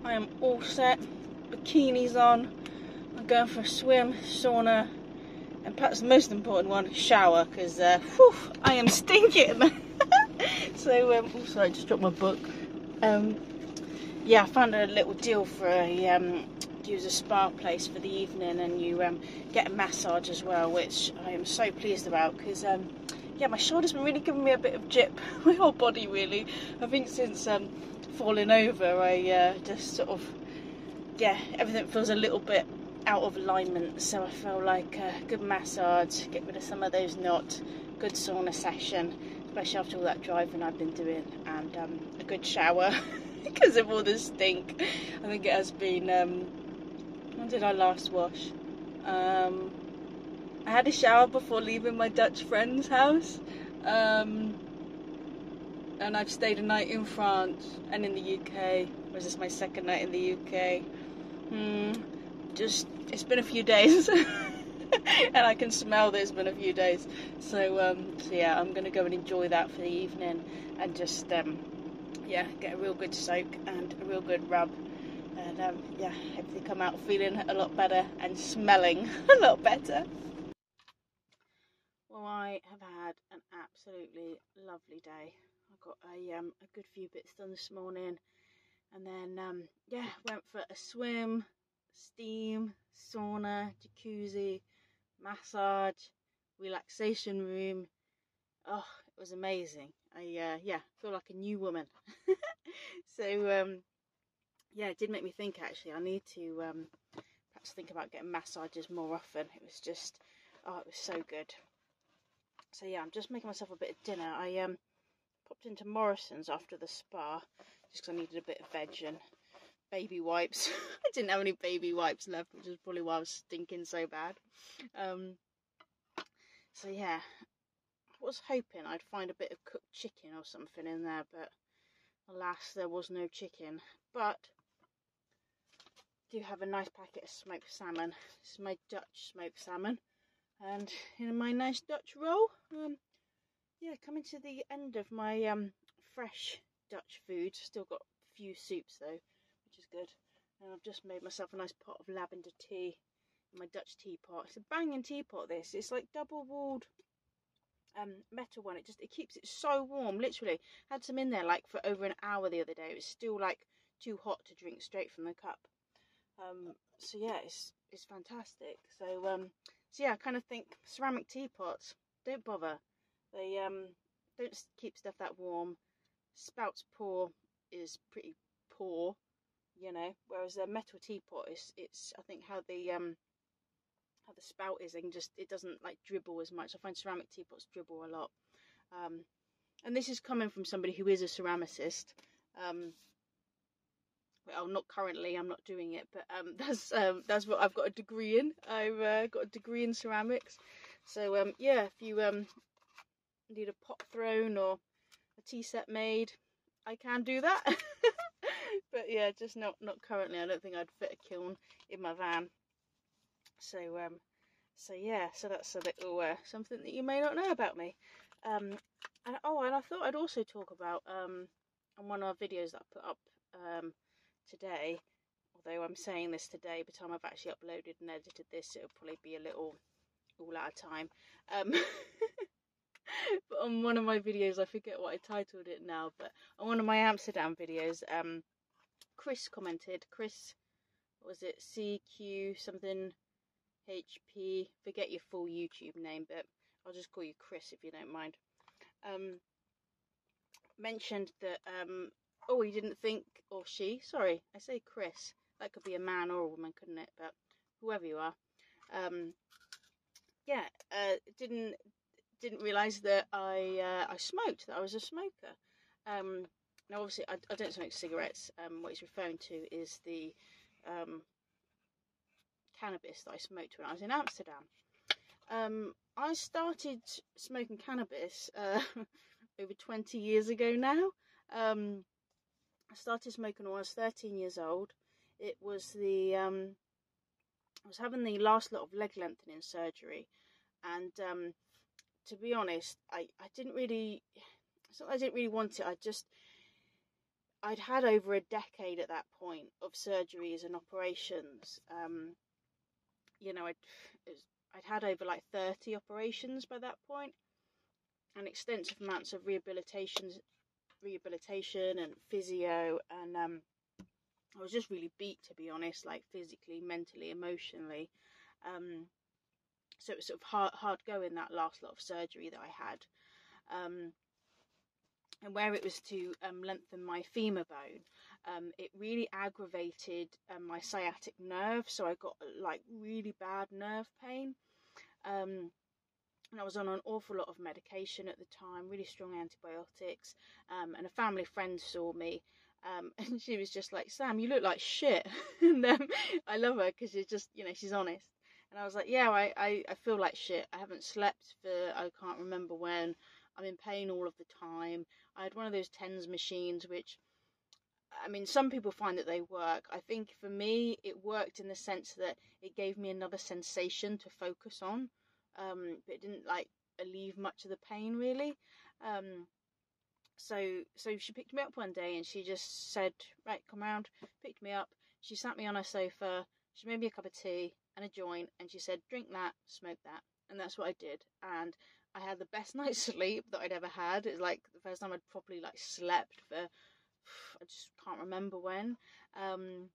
I am all set, bikinis on, I'm going for a swim, sauna, and perhaps the most important one, shower, because I am stinking. So, also I just dropped my book. Yeah, I found a little deal for use a spa place for the evening, and you get a massage as well, which I am so pleased about, because yeah, my shoulder's been really giving me a bit of jip, my whole body really. I think since falling over, I just sort of, yeah, everything feels a little bit out of alignment, so I feel like a good massage, get rid of some of those knots, good sauna session, especially after all that driving I've been doing, and a good shower because of all the stink. I think it has been, when did I last wash? I had a shower before leaving my Dutch friend's house, and I've stayed a night in France and in the UK. Was this my second night in the UK? Just, it's been a few days. And I can smell that it's been a few days. So yeah, I'm going to go and enjoy that for the evening, and just, yeah, get a real good soak and a real good rub. And yeah, hopefully come out feeling a lot better and smelling a lot better. Well, I have had an absolutely lovely day. I got a good few bits done this morning, and then yeah, went for a swim, steam, sauna, jacuzzi, massage, relaxation room. Oh, it was amazing. I yeah, feel like a new woman. So yeah, it did make me think, actually I need to perhaps think about getting massages more often. It was just, oh, it was so good. So yeah, I'm just making myself a bit of dinner. I popped into Morrison's after the spa just because I needed a bit of veg and baby wipes. I didn't have any baby wipes left, which is probably why I was stinking so bad. So yeah, I was hoping I'd find a bit of cooked chicken or something in there, but alas, there was no chicken. But I do have a nice packet of smoked salmon. This is my Dutch smoked salmon, and in my nice Dutch roll. Yeah, coming to the end of my fresh Dutch food. Still got a few soups though, which is good. And I've just made myself a nice pot of lavender tea in my Dutch teapot. It's a banging teapot, this. It's like double walled metal one. It keeps it so warm. Literally had some in there like for over an hour the other day. It was still like too hot to drink straight from the cup. So yeah, it's fantastic. So so yeah, I kind of think ceramic teapots, don't bother. They don't keep stuff that warm. Spout's pour is pretty poor, you know. Whereas a metal teapot it's I think how the spout is, and just it doesn't like dribble as much. I find ceramic teapots dribble a lot. And this is coming from somebody who is a ceramicist. Well, not currently, I'm not doing it, but that's what I've got a degree in. I've got a degree in ceramics. So yeah, if you need a pot thrown or a tea set made, I can do that. But yeah, just not currently. I don't think I'd fit a kiln in my van. So so yeah, so that's a little something that you may not know about me. And I thought I'd also talk about on one of our videos that I put up today, although I'm saying this today, by the time I've actually uploaded and edited this, it'll probably be a little all out of time. But on one of my videos, I forget what I titled it now, but on one of my Amsterdam videos, Chris commented. Chris, what was it, CQ something HP, forget your full YouTube name, but I'll just call you Chris if you don't mind. Mentioned that oh, he didn't think, or she, sorry, I say Chris, that could be a man or a woman, couldn't it? But whoever you are, yeah, didn't realise that I smoked, that I was a smoker. Now obviously I don't smoke cigarettes. What he's referring to is the cannabis that I smoked when I was in Amsterdam. I started smoking cannabis over 20 years ago now. I started smoking when I was 13 years old. It was the I was having the last lot of leg lengthening surgery, and to be honest, I didn't really want it. I'd had over a decade at that point of surgeries and operations. You know, I'd had over like 30 operations by that point, and extensive amounts of rehabilitation and physio, and I was just really beat, to be honest, like physically, mentally, emotionally. So it was sort of hard going, that last lot of surgery that I had. And where it was to lengthen my femur bone, it really aggravated my sciatic nerve, so I got like really bad nerve pain. And I was on an awful lot of medication at the time, really strong antibiotics. And a family friend saw me, and she was just like, "Sam, you look like shit." And I love her because she's just, you know, she's honest. And I was like, "Yeah, I feel like shit. I haven't slept for, I can't remember when. I'm in pain all of the time. I had one of those TENS machines, which, I mean, some people find that they work. I think for me, it worked in the sense that it gave me another sensation to focus on. But it didn't like alleviate much of the pain, really. So she picked me up one day and she just said, "Right, come round," picked me up. She sat me on her sofa. She made me a cup of tea and a joint, and she said, "Drink that, smoke that." And that's what I did. And I had the best night's sleep that I'd ever had. It was like the first time I'd properly like slept for, I just can't remember when. And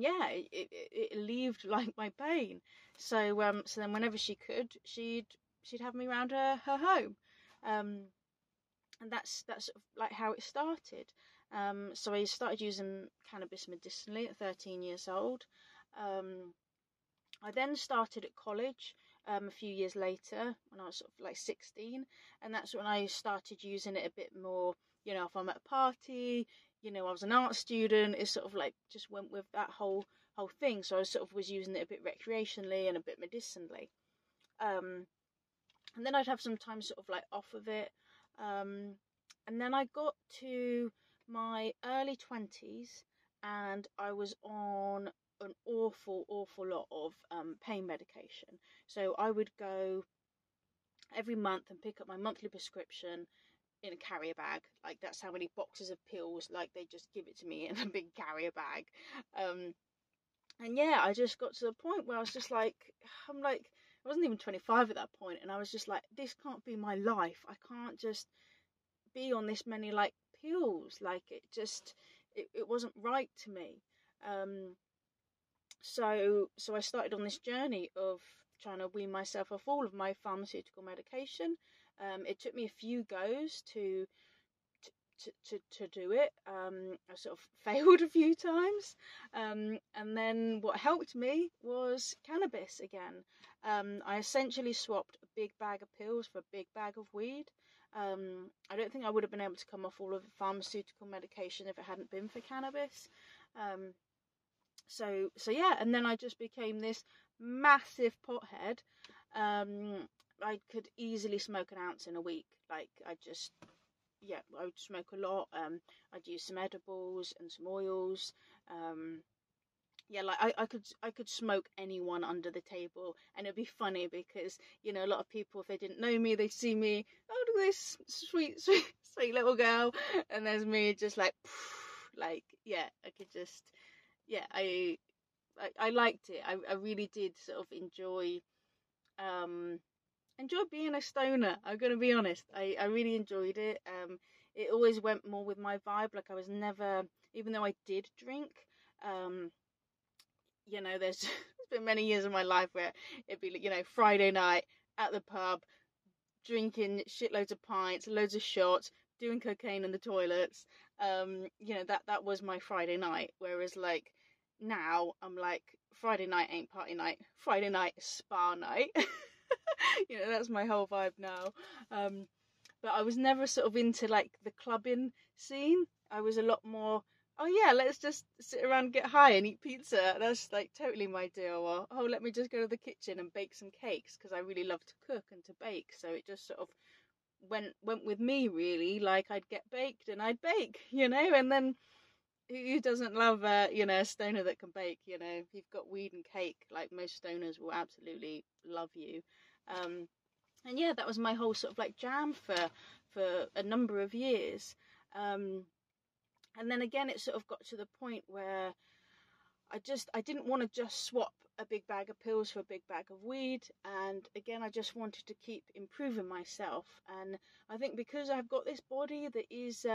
yeah, it alleviated like my pain. So then whenever she could, she'd have me round her home. And that's sort of like how it started. So I started using cannabis medicinally at 13 years old. I then started at college a few years later when I was sort of like 16, and that's when I started using it a bit more. You know, if I'm at a party, you know, I was an art student, it sort of like just went with that whole thing. So I sort of was using it a bit recreationally and a bit medicinally. And then I'd have some time sort of like off of it. And then I got to my early 20s and I was on an awful lot of pain medication. So I would go every month and pick up my monthly prescription in a carrier bag. Like, that's how many boxes of pills, like, they just give it to me in a big carrier bag. And yeah, I just got to the point where I was just like, I wasn't even 25 at that point, and I was just like, this can't be my life. I can't just be on this many like pills. Like, it wasn't right to me. So I started on this journey of trying to wean myself off all of my pharmaceutical medication. It took me a few goes to do it. I sort of failed a few times, and then what helped me was cannabis again. I essentially swapped a big bag of pills for a big bag of weed. I don't think I would have been able to come off all of the pharmaceutical medication if it hadn't been for cannabis. So yeah, and then I just became this massive pothead. I could easily smoke an ounce in a week. Like, I would smoke a lot. I'd use some edibles and some oils. Like I could smoke anyone under the table, and it'd be funny because, you know, a lot of people, if they didn't know me, they'd see me, oh, look at this sweet little girl, and there's me just like, like, yeah, I could just, yeah, I liked it. I really did sort of enjoy being a stoner. I'm gonna be honest. I really enjoyed it. It always went more with my vibe. Like, I was never, even though I did drink, you know, there's been many years of my life where it'd be, you know, Friday night at the pub, drinking shitloads of pints, loads of shots, doing cocaine in the toilets. You know, that was my Friday night. Whereas, like, now I'm like, Friday night ain't party night. Friday night is spa night. You know, that's my whole vibe now. But I was never sort of into like the clubbing scene. I was a lot more, oh yeah, let's just sit around and get high and eat pizza. That's like totally my deal. Or, oh, let me just go to the kitchen and bake some cakes, because I really love to cook and to bake. So it just sort of went with me, really. Like, I'd get baked and I'd bake, you know. And then who doesn't love you know, a stoner that can bake? You know, if you've got weed and cake, like, most stoners will absolutely love you. And yeah, that was my whole sort of like jam for a number of years. And then again, it sort of got to the point where I didn't want to just swap a big bag of pills for a big bag of weed. And again, I just wanted to keep improving myself. And I think because I've got this body that is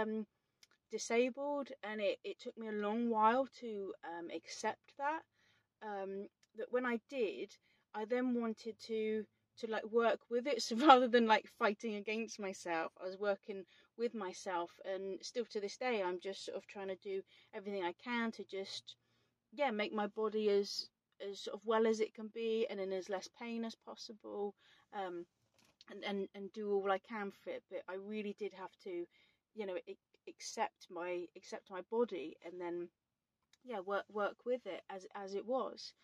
disabled, and it took me a long while to accept that, that when I did, I then wanted to like work with it. So rather than like fighting against myself, I was working with myself. And still to this day, I'm just sort of trying to do everything I can to just make my body as sort of well as it can be, and in as less pain as possible, and do all I can for it. But I really did have to, accept my body, and then work with it as it was.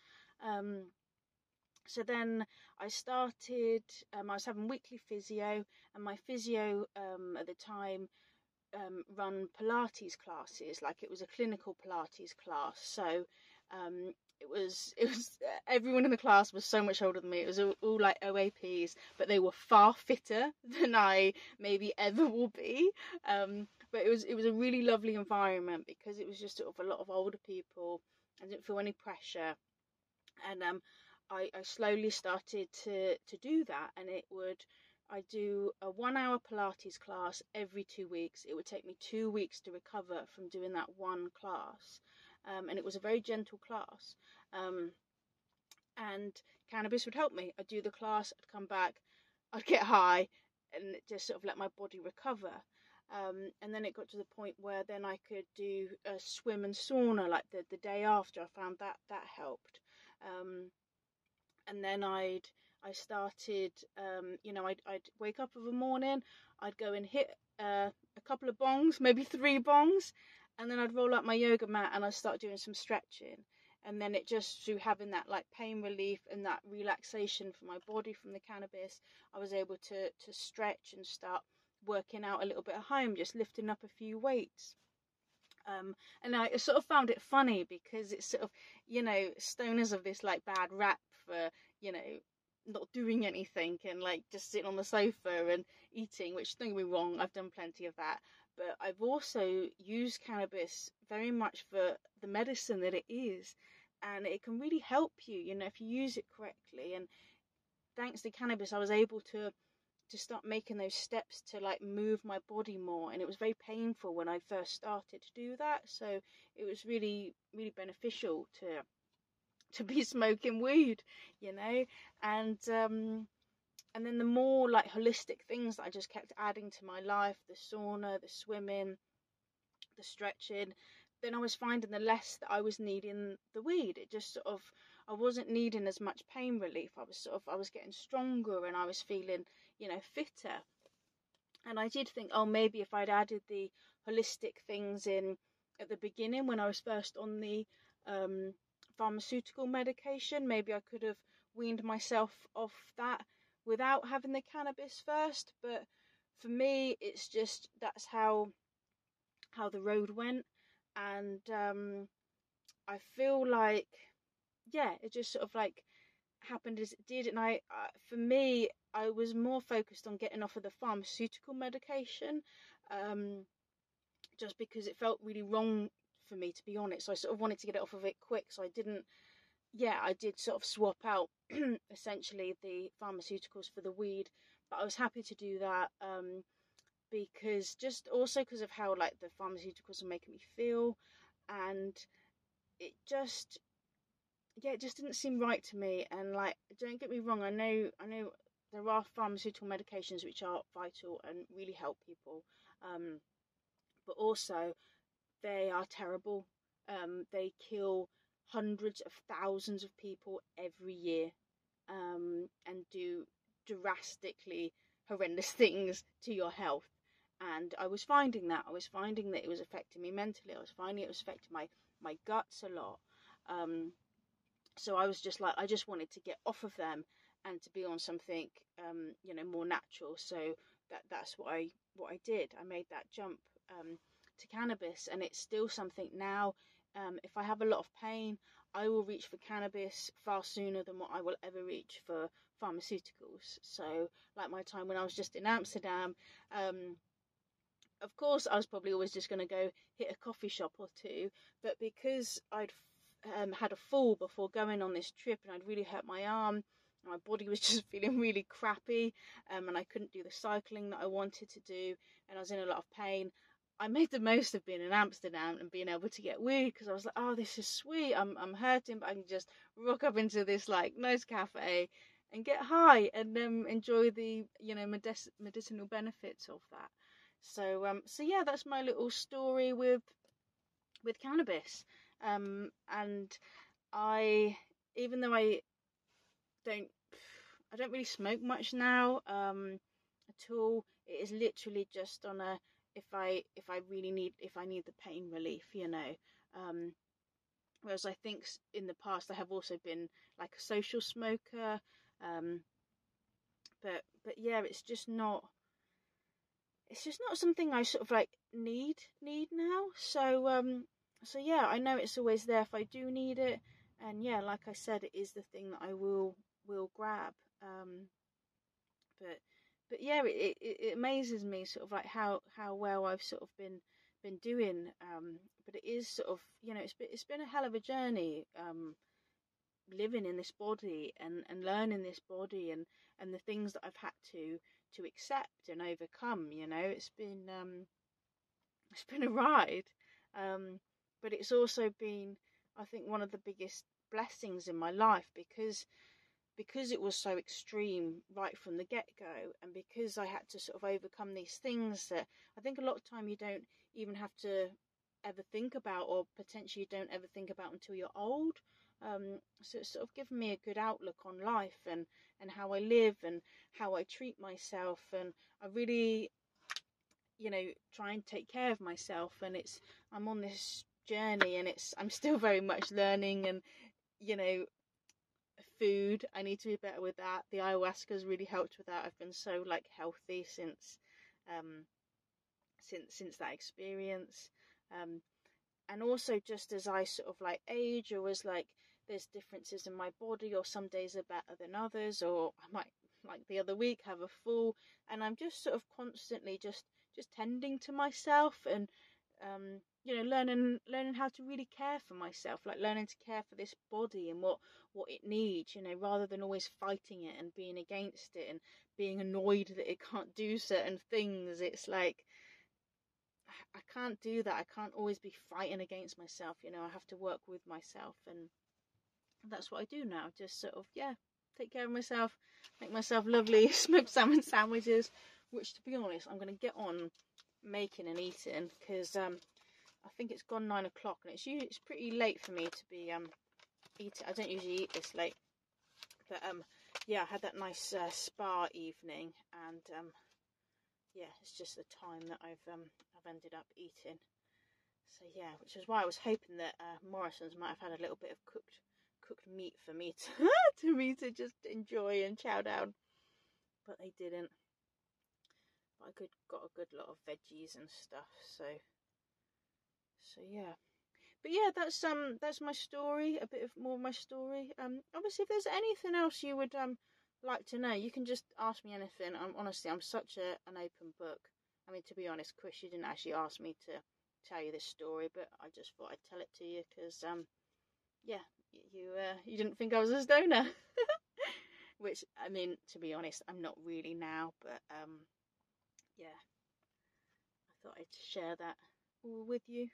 So then I started, I was having weekly physio, and my physio at the time run Pilates classes. Like, it was a clinical Pilates class. So it was everyone in the class was so much older than me. It was all like OAPs, but they were far fitter than I maybe ever will be. But it was a really lovely environment, because it was just sort of a lot of older people. I didn't feel any pressure. And I slowly started to do that, and I do a 1 hour Pilates class every 2 weeks. It would take me 2 weeks to recover from doing that one class. And it was a very gentle class. And cannabis would help me. I'd do the class, I'd come back, I'd get high, and just sort of let my body recover. And then it got to the point where then I could do a swim and sauna like the day after. I found that helped. And then I started, I'd wake up of a morning, I'd go and hit a couple of bongs, maybe 3 bongs, and then I'd roll up my yoga mat and I'd start doing some stretching. And then it just, through having that like pain relief and that relaxation for my body from the cannabis, I was able to stretch and start working out a little bit at home, just lifting up a few weights. And I sort of found it funny, because it's sort of, stoners of this like bad rap for, not doing anything and like just sitting on the sofa and eating, which, don't get me wrong, I've done plenty of that. But I've also used cannabis very much for the medicine that it is. And it can really help you, if you use it correctly. And thanks to cannabis, I was able to start making those steps to like move my body more. And it was very painful when I first started to do that. So it was really, really beneficial to be smoking weed, and then the more like holistic things that I just kept adding to my life, the sauna, the swimming, the stretching, then I was finding the less that I was needing the weed. It just sort of, I wasn't needing as much pain relief. I was getting stronger, and I was feeling, fitter. And I did think, oh, maybe if I'd added the holistic things in at the beginning when I was first on the pharmaceutical medication, maybe I could have weaned myself off that without having the cannabis first. But for me, it's just, that's how the road went. And I feel like, it just sort of like happened as it did. And for me, I was more focused on getting off of the pharmaceutical medication, just because it felt really wrong for me, to be honest. So I sort of wanted to get it off of it quick. So I did sort of swap out essentially the pharmaceuticals for the weed. But I was happy to do that, because of how like the pharmaceuticals are making me feel. And it just didn't seem right to me. And like, don't get me wrong, I know there are pharmaceutical medications which are vital and really help people, but also they are terrible. They kill hundreds of thousands of people every year, and do drastically horrendous things to your health. And I was finding that it was affecting me mentally. I was finding it was affecting my guts a lot. So I was just like, I just wanted to get off of them and to be on something, more natural. So that's what I did. I made that jump to cannabis, and it's still something now. If I have a lot of pain, I will reach for cannabis far sooner than what I will ever reach for pharmaceuticals. So like my time when I was just in Amsterdam, of course, I was probably always just going to go hit a coffee shop or two, but because I'd had a fall before going on this trip and I'd really hurt my arm, my body was just feeling really crappy, and I couldn't do the cycling that I wanted to do, and I was in a lot of pain. I made the most of being in Amsterdam and being able to get weed, because I was like, oh, this is sweet. I'm hurting, but I can just rock up into this like nice cafe and get high and enjoy the medicinal benefits of that. So yeah, that's my little story with cannabis. And even though don't I don't really smoke much now at all. It is literally just on a if I need the pain relief, whereas I think in the past I have also been like a social smoker, but yeah, it's just not something I sort of like need now. So yeah, I know it's always there if I do need it, and yeah, like I said, it is the thing that I will grab. But yeah, it amazes me sort of like how well I've sort of been doing. But it is sort of, it's been a hell of a journey, living in this body and learning this body and the things that I've had to accept and overcome. It's been a ride, but it's also been, I think, one of the biggest blessings in my life, because it was so extreme right from the get-go, and because I had to sort of overcome these things that I think a lot of time you don't even have to ever think about, or potentially you don't ever think about until you're old. So it's sort of given me a good outlook on life and how I live and how I treat myself, and I really try and take care of myself. And I'm on this journey, and I'm still very much learning, and food, I need to be better with that. The ayahuasca has really helped with that. I've been so like healthy since that experience, and also just as I sort of like age, or as like there's differences in my body, or some days are better than others, or I might, like the other week, have a fall, and I'm just sort of constantly just tending to myself, and learning how to really care for myself, like learning to care for this body and what it needs, rather than always fighting it and being against it and being annoyed that it can't do certain things. It's like I can't do that. I can't always be fighting against myself. I have to work with myself, and that's what I do now. Just sort of, yeah, take care of myself, make myself lovely, smoked salmon sandwiches, which, to be honest, I'm going to get on making and eating, because I think it's gone 9 o'clock, and it's pretty late for me to be eating. I don't usually eat this late, but yeah, I had that nice spa evening, and yeah, it's just the time that I've ended up eating. So yeah, which is why I was hoping that Morrison's might have had a little bit of cooked meat for me to just enjoy and chow down, but they didn't. But I got a good lot of veggies and stuff, so yeah. But yeah, that's my story, a bit of more of my story. Obviously, if there's anything else you would like to know, you can just ask me anything. I'm such an open book. I mean, to be honest, Chris, you didn't actually ask me to tell you this story, but I just thought I'd tell it to you, because yeah, you didn't think I was a stoner, which, I mean, to be honest, I'm not really now, but yeah, I thought I'd share that all with you.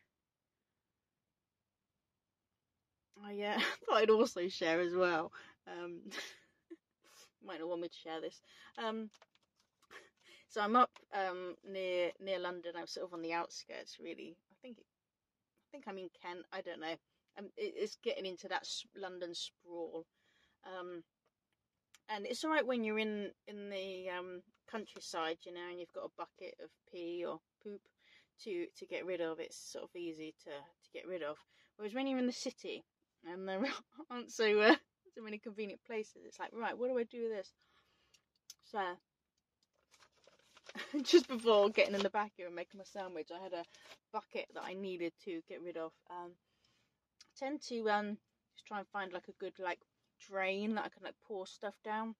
I thought I'd also share as well. Might not want me to share this. So I'm up near London. I'm sort of on the outskirts, really. I think I'm in Kent. I don't know. It's getting into that London sprawl. And it's all right when you're in the countryside, and you've got a bucket of pee or poop to get rid of. It's sort of easy to get rid of. Whereas when you're in the city, and there aren't so many convenient places, it's like, right, what do I do with this? So just before getting in the back here and making my sandwich, I had a bucket that I needed to get rid of. I tend to just try and find like a good like drain that I can like pour stuff down.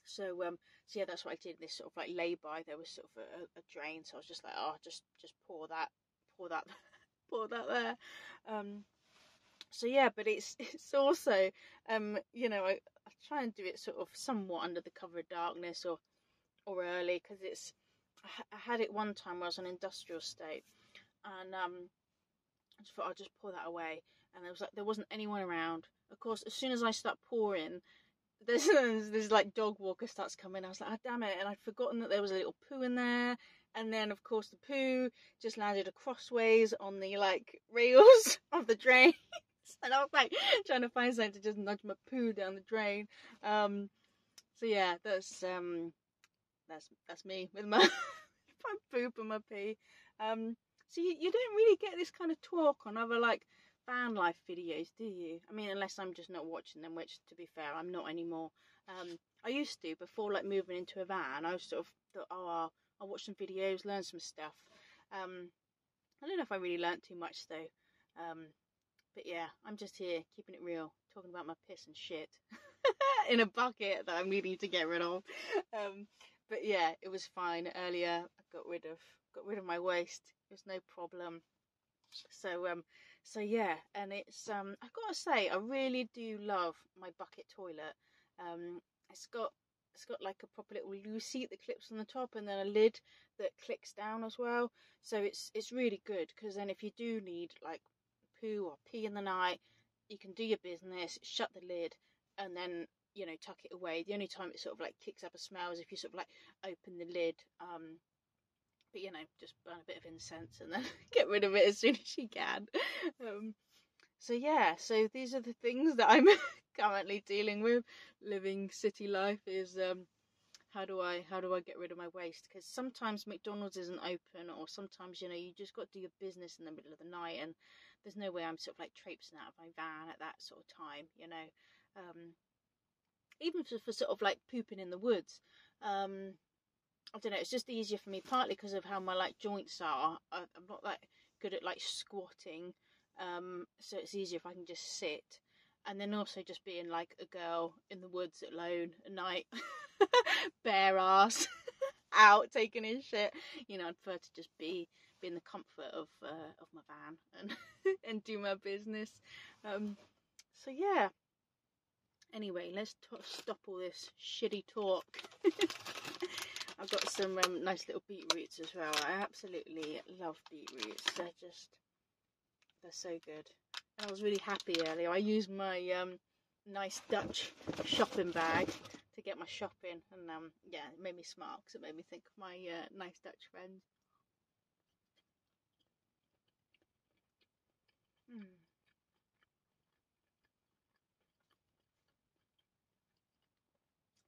So so yeah, that's what I did. This sort of like lay-by, there was sort of a drain, so I was just like, oh, just pour that pour that there. So yeah, but it's also you know, I try and do it sort of somewhat under the cover of darkness or early, because it's I had it one time where I was on industrial estate, and I just thought I'll just pour that away, and there wasn't anyone around. Of course, as soon as I start pouring, there's like dog walker starts coming. I was like, oh, damn it, and I'd forgotten that there was a little poo in there. And then of course the poo just landed crossways on the like rails of the drain. And I was like trying to find something to just nudge my poo down the drain. So yeah, that's me with my my poop and my pee. So you don't really get this kind of talk on other like van life videos, do you? I mean, unless I'm just not watching them, which to be fair, I'm not anymore. I used to, before like moving into a van. I was sort of thought, oh, I'll watch some videos, learn some stuff. I don't know if I really learnt too much though. But yeah, I'm just here keeping it real, talking about my piss and shit in a bucket that I'm needing to get rid of. But yeah, it was fine. Earlier, I got rid of my waste. It was no problem. So yeah, and it's I've got to say, I really do love my bucket toilet. It's got like a proper little loo seat that clips on the top, and then a lid that clicks down as well. So it's really good, because then if you do need like poo or pee in the night, you can do your business, shut the lid, and then, you know, tuck it away. The only time it sort of like kicks up a smell is if you sort of like open the lid, but you know, just burn a bit of incense and then get rid of it as soon as you can. So yeah, so these are the things that I'm currently dealing with. Living city life is how do I get rid of my waste? Because sometimes McDonald's isn't open, or sometimes, you know, you just got to do your business in the middle of the night, and there's no way I'm sort of like traipsing out of my van at that sort of time, you know. Even for sort of like pooping in the woods, I don't know, it's just easier for me, partly because of how my like joints are. I'm not that good at like squatting, so it's easier if I can just sit. And then also just being like a girl in the woods alone at night, bare ass, out taking his shit. You know, I'd prefer to just be in the comfort of my van and and do my business. So yeah. Anyway, let's stop all this shitty talk. I've got some nice little beetroots as well. I absolutely love beetroots. They're so good. And I was really happy earlier. I used my nice Dutch shopping bag to get my shopping, and yeah, it made me smile because it made me think of my nice Dutch friends.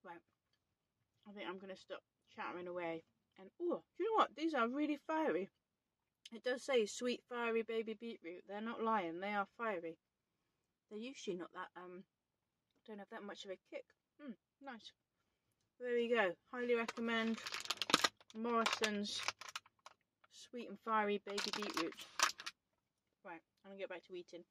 Right, I think I'm going to stop chattering away. And oh, do you know what? These are really fiery. It does say sweet fiery baby beetroot. They're not lying. They are fiery. They're usually not that don't have that much of a kick. Nice. There we go. Highly recommend Morrison's sweet and fiery baby beetroot. Right, I'm gonna get back to eating.